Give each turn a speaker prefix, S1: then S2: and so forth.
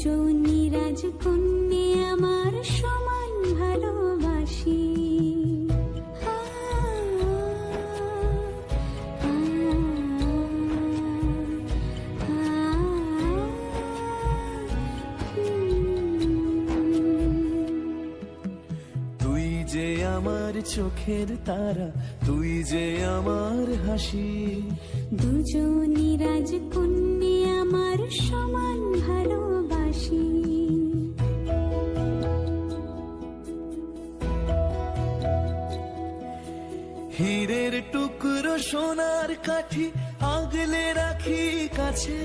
S1: দুজনই রাজকন্যে আমার সমান ভালোবাসি।
S2: তুই যে আমার চোখের তারা, তুই যে আমার হাসি।
S1: দুজনই রাজকন্যে আমার সমান ভালোবাসি।
S2: হীরের টুকরো সোনার কাঠি আগলে রাখি কাছে।